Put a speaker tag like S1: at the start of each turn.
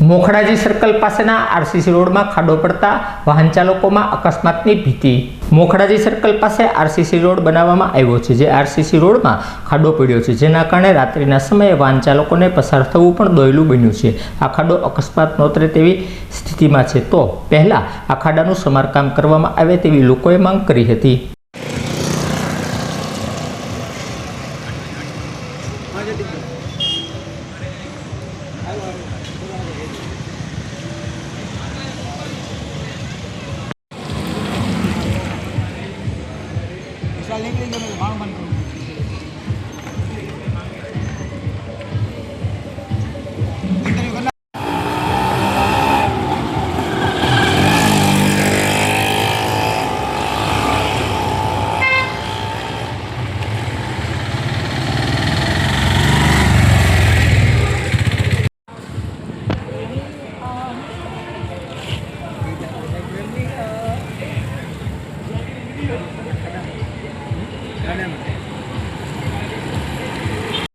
S1: Mokhdaji circle પાસેના RCC રોડમાં ખાડો પડતા વાહન ચાલકોમાં અકસ્માતની ભીતિ। મોખડાજી સર્કલ પાસે આરસીસી રોડ બનાવવામાં આવ્યો છે, જે આરસીસી રોડમાં ખાડો પડ્યો છે, જેના કારણે રાત્રિના સમયે વાહન ચાલકોને પસાર થવું પણ દોયલું બન્યું છે। આ ખાડો અકસ્માત નોતરે તેવી સ્થિતિમાં છે, તો પહેલા આ ખાડાનું સમારકામ કરવામાં આવે તેવી લોકોએ માંગ કરી હતી।
S2: Ganem.